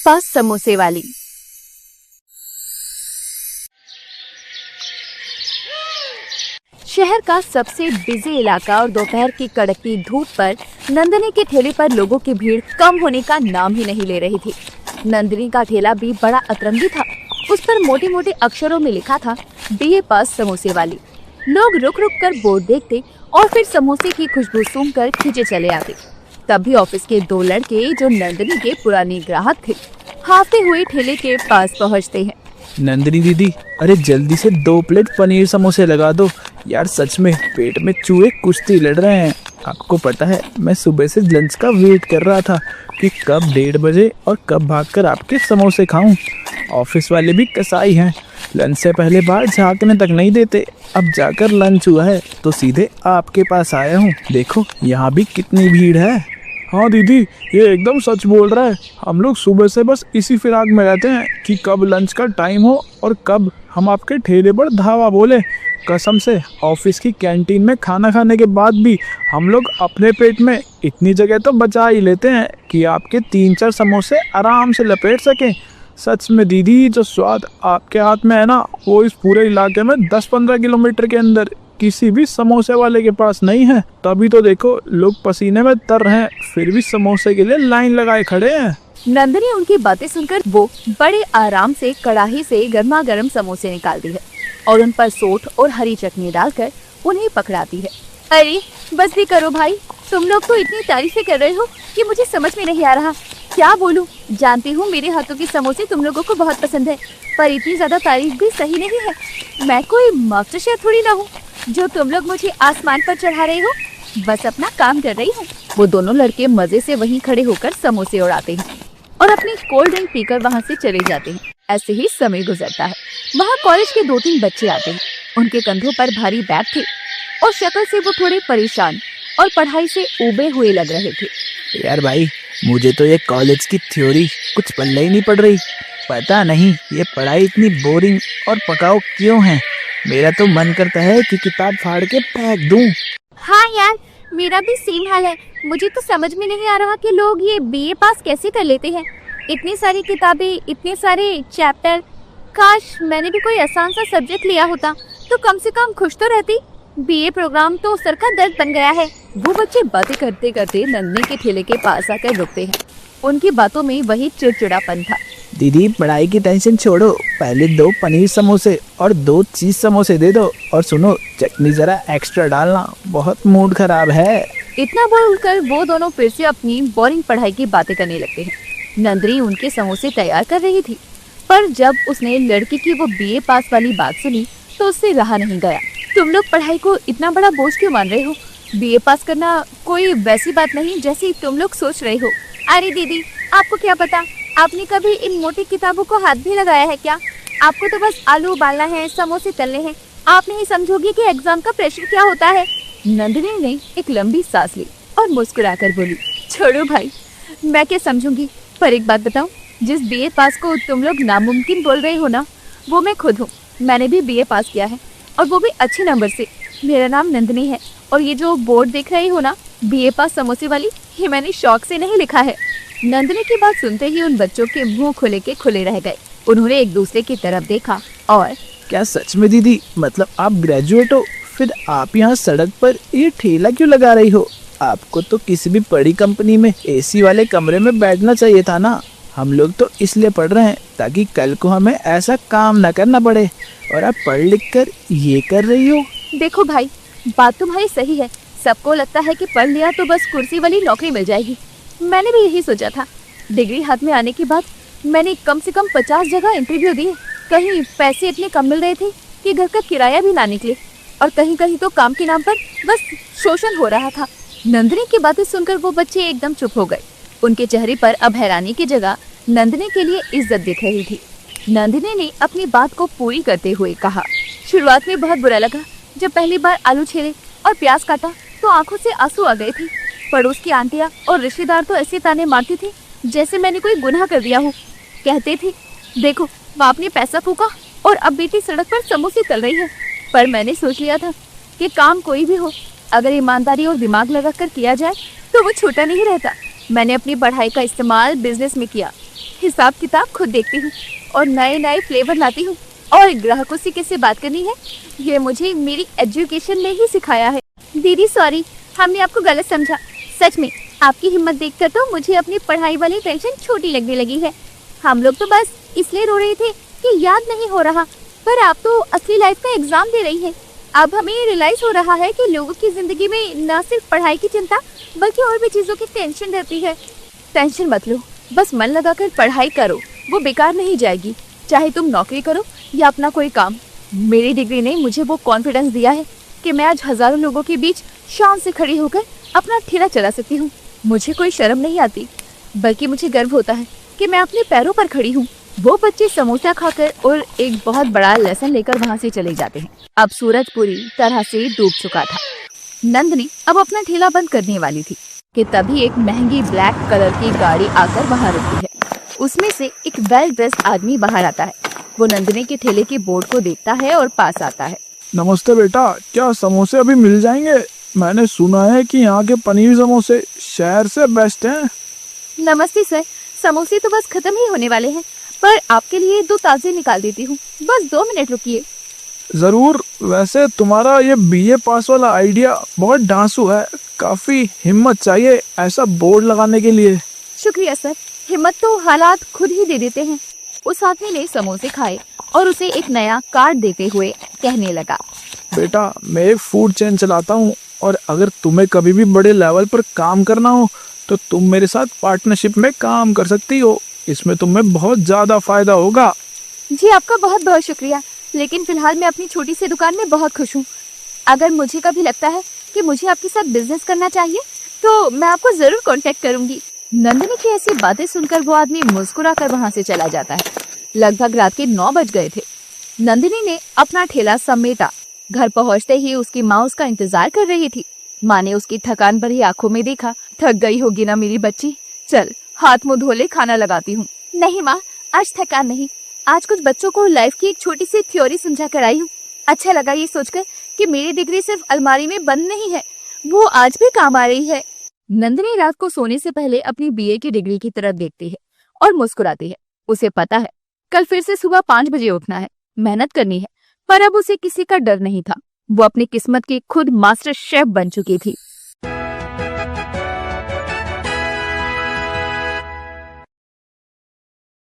पास समोसे वाली। शहर का सबसे बिजी इलाका और दोपहर की कड़कती धूप पर नंदिनी के ठेले पर लोगों की भीड़ कम होने का नाम ही नहीं ले रही थी। नंदिनी का ठेला भी बड़ा अतरंगी था। उस पर मोटे मोटे अक्षरों में लिखा था बीए पास समोसे वाली। लोग रुक रुक कर बोर्ड देखते और फिर समोसे की खुशबू सूंघकर खींचे चले आते। तभी ऑफिस के दो लड़के जो नंदिनी के पुराने ग्राहक थे हाफते हुए ठेले के पास पहुंचते हैं। नंदिनी दीदी, अरे जल्दी से 2 प्लेट पनीर समोसे लगा दो यार, सच में पेट में चूहे कुश्ती लड़ रहे हैं। आपको पता है मैं सुबह से लंच का वेट कर रहा था कि कब 1:30 बजे और कब भागकर आपके समोसे खाऊं। ऑफिस वाले भी कसाई हैं, लंच से पहले बाहर झांकने तक नहीं देते। अब जाकर लंच हुआ है तो सीधे आपके पास आया हूँ। देखो यहाँ भी कितनी भीड़ है। हाँ दीदी, ये एकदम सच बोल रहा है। हम लोग सुबह से बस इसी फिराक में रहते हैं कि कब लंच का टाइम हो और कब हम आपके ठेले पर धावा बोले। कसम से ऑफिस की कैंटीन में खाना खाने के बाद भी हम लोग अपने पेट में इतनी जगह तो बचा ही लेते हैं कि आपके 3-4 समोसे आराम से लपेट सकें। सच में दीदी, जो स्वाद आपके हाथ में है ना, वो इस पूरे इलाके में 10-15 किलोमीटर के अंदर किसी भी समोसे वाले के पास नहीं है। तभी तो देखो लोग पसीने में तर रहे हैं, फिर भी समोसे के लिए लाइन लगाए खड़े हैं। नंदिनी उनकी बातें सुनकर वो बड़े आराम से कढ़ाई से गर्मा गर्म समोसे निकालती है और उन पर सोठ और हरी चटनी डालकर उन्हें पकड़ाती है। अरे बस भी करो भाई, तुम लोग तो इतनी तारीफें कर रहे हो कि मुझे समझ में नहीं आ रहा क्या बोलूं। जानती हूँ मेरे हाथों के समोसे तुम लोगों को बहुत पसंद है, पर इतनी ज्यादा तारीफ भी सही नहीं है। मैं कोई मास्टर शेफ थोड़ी ना हूँ जो तुम लोग मुझे आसमान पर चढ़ा रहे हो। बस अपना काम कर रही हूँ। वो दोनों लड़के मजे से वहीं खड़े होकर समोसे उड़ाते हैं और अपनी कोल्ड ड्रिंक पीकर वहाँ से चले जाते हैं। ऐसे ही समय गुजरता है। वहाँ कॉलेज के 2-3 बच्चे आते हैं। उनके कंधों पर भारी बैग थे और शक्ल से वो थोड़े परेशान और पढ़ाई से ऊबे हुए लग रहे थे। यार भाई, मुझे तो ये कॉलेज की थ्योरी कुछ पल्ले ही नहीं पड़ रही। पता नहीं ये पढ़ाई इतनी बोरिंग और पकाऊ क्यों है। मेरा तो मन करता है कि किताब फाड़ के फेंक दूं। हाँ यार, मेरा भी सेम हाल है। मुझे तो समझ में नहीं आ रहा कि लोग ये बीए पास कैसे कर लेते हैं। इतनी सारी किताबें, इतने सारे चैप्टर। काश मैंने भी कोई आसान सा सब्जेक्ट लिया होता तो कम से कम खुश तो रहती। बीए प्रोग्राम तो सर का दर्द बन गया है। वो बच्चे बातें करते करते नंदिनी के ठेले के पास आकर रुकते हैं। उनकी बातों में वही चिड़चिड़ापन था। दीदी, पढ़ाई की टेंशन छोड़ो, पहले 2 पनीर समोसे और 2 चीज समोसे दे दो। और सुनो, चटनी जरा एक्स्ट्रा डालना, बहुत मूड खराब है। इतना बोलकर वो दोनों फिर से अपनी बोरिंग पढ़ाई की बातें करने लगते हैं। नंदिनी उनके समोसे तैयार कर रही थी, पर जब उसने लड़की की वो बीए पास वाली बात सुनी तो उससे रहा नहीं गया। तुम लोग पढ़ाई को इतना बड़ा बोझ क्यों मान रहे हो? बीए पास करना कोई वैसी बात नहीं जैसी तुम लोग सोच रहे हो। अरे दीदी, आपको क्या पता, आपने कभी इन मोटी किताबों को हाथ भी लगाया है क्या? आपको तो बस आलू उबालना है, समोसे तलने हैं। आप नहीं समझोगे कि एग्जाम का प्रेशर क्या होता है। नंदिनी ने एक लंबी सांस ली और मुस्कुराकर बोली, छोड़ो भाई, मैं क्या समझूंगी। पर एक बात बताऊं, जिस बीए पास को तुम लोग नामुमकिन बोल रहे हो ना, वो मैं खुद हूँ। मैंने भी बीए पास किया है और वो भी अच्छे नंबर से। मेरा नाम नंदिनी है और ये जो बोर्ड देख रही हो ना, बीए पास समोसे वाली, ये मैंने शौक से नहीं लिखा है। नंदिनी की बात सुनते ही उन बच्चों के मुंह खुले के खुले रह गए। उन्होंने एक दूसरे की तरफ देखा और क्या सच में दीदी, मतलब आप ग्रेजुएट हो? फिर आप यहाँ सड़क पर ये ठेला क्यों लगा रही हो? आपको तो किसी भी बड़ी कंपनी में एसी वाले कमरे में बैठना चाहिए था ना। हम लोग तो इसलिए पढ़ रहे हैं ताकि कल को हमें ऐसा काम ना करना पड़े, और आप पढ़ लिख कर ये कर रही हो। देखो भाई, बात तुम्हारी सही है। सबको लगता है कि पढ़ लिया तो बस कुर्सी वाली नौकरी मिल जाएगी। मैंने भी यही सोचा था। डिग्री हाथ में आने के बाद मैंने कम से कम 50 जगह इंटरव्यू दिए। कहीं पैसे इतने कम मिल रहे थे कि घर का किराया भी ना निकले, और कहीं कहीं तो काम के नाम पर बस शोषण हो रहा था। नंदिनी की बातें सुनकर वो बच्चे एकदम चुप हो गए। उनके चेहरे पर अब हैरानी की जगह नंदिनी के लिए इज्जत दिख रही थी। नंदिनी ने अपनी बात को पूरी करते हुए कहा, शुरुआत में बहुत बुरा लगा। जब पहली बार आलू छीले और प्याज काटा तो आंखों से आंसू आ गए थे। पड़ोस की आंटियां और रिश्तेदार तो ऐसे ताने मारती थी जैसे मैंने कोई गुनाह कर दिया हो। कहते थे, देखो बाप ने पैसा फूका और अब बेटी सड़क पर समोसे तल रही है। पर मैंने सोच लिया था कि काम कोई भी हो, अगर ईमानदारी और दिमाग लगाकर किया जाए तो वो छोटा नहीं रहता। मैंने अपनी पढ़ाई का इस्तेमाल बिजनेस में किया। हिसाब किताब खुद देखती हूँ और नए नए फ्लेवर लाती हूँ और ग्राहकों से कैसे बात करनी है ये मुझे मेरी एजुकेशन ने ही सिखाया है। दीदी सॉरी, हमने आपको गलत समझा। सच में आपकी हिम्मत देखकर तो मुझे अपनी पढ़ाई वाली टेंशन छोटी लगने लगी है। हम लोग तो बस इसलिए रो रहे थे कि याद नहीं हो रहा, पर आप तो असली लाइफ का एग्जाम दे रही हैं। अब हमें रियलाइज हो रहा है कि लोगों की जिंदगी में न सिर्फ पढ़ाई की चिंता बल्कि और भी चीजों की टेंशन रहती है। टेंशन मत लो, बस मन लगाकर पढ़ाई करो, वो बेकार नहीं जाएगी। चाहे तुम नौकरी करो या अपना कोई काम। मेरी डिग्री ने मुझे वो कॉन्फिडेंस दिया है कि मैं आज हजारों लोगों के बीच शान से खड़ी होकर अपना ठेला चला सकती हूँ। मुझे कोई शर्म नहीं आती, बल्कि मुझे गर्व होता है कि मैं अपने पैरों पर खड़ी हूँ। वो बच्चे समोसा खाकर और एक बहुत बड़ा लेसन लेकर वहाँ से चले जाते हैं। अब सूरज पूरी तरह से डूब चुका था। नंदनी अब अपना ठेला बंद करने वाली थी कि तभी एक महंगी ब्लैक कलर की गाड़ी आकर वहाँ रुकती है। उसमें से एक वेल ड्रेस्ड आदमी बाहर आता है। वो नंदनी के ठेले के बोर्ड को देखता है और पास आता है। नमस्ते बेटा, क्या समोसे अभी मिल जाएंगे? मैंने सुना है कि यहाँ के पनीर समोसे शहर से बेस्ट हैं। नमस्ते सर, समोसे तो बस खत्म ही होने वाले हैं, पर आपके लिए 2 ताजे निकाल देती हूँ। बस 2 मिनट रुकिए। जरूर। वैसे तुम्हारा ये बीए पास वाला आइडिया बहुत डांसू है। काफी हिम्मत चाहिए ऐसा बोर्ड लगाने के लिए। शुक्रिया सर, हिम्मत तो हालात खुद ही दे देते हैं। उस आदमी ने समोसे खाए और उसे एक नया कार्ड देते हुए कहने लगा, बेटा मैं एक फूड चेन चलाता हूँ और अगर तुम्हें कभी भी बड़े लेवल पर काम करना हो तो तुम मेरे साथ पार्टनरशिप में काम कर सकती हो। इसमें तुम्हें बहुत ज्यादा फायदा होगा। जी आपका बहुत बहुत शुक्रिया, लेकिन फिलहाल मैं अपनी छोटी सी दुकान में बहुत खुश हूँ। अगर मुझे कभी लगता है कि मुझे आपके साथ बिजनेस करना चाहिए तो मैं आपको जरूर कांटेक्ट करूंगी। नंदिनी की ऐसी बातें सुनकर वो आदमी मुस्कुराकर वहाँ से चला जाता है। लगभग रात के 9 बज गए थे। नंदिनी ने अपना ठेला समेटा। घर पहुँचते ही उसकी माँ उसका इंतजार कर रही थी। माँ ने उसकी थकान भरी आंखों में देखा। थक गई होगी ना मेरी बच्ची, चल हाथ मुंह धोले, खाना लगाती हूँ। नहीं माँ, आज थकान नहीं, आज कुछ बच्चों को लाइफ की एक छोटी सी थ्योरी समझा कर आई हूँ। अच्छा लगा ये सोचकर कि मेरी डिग्री सिर्फ अलमारी में बंद नहीं है, वो आज भी काम आ रही है। नंदिनी रात को सोने से पहले अपनी बीए की डिग्री की तरफ देखती है और मुस्कुराती है। उसे पता है कल फिर से सुबह 5 बजे उठना है, मेहनत करनी है, पर अब उसे किसी का डर नहीं था। वो अपनी किस्मत की खुद मास्टर शेफ बन चुकी थी।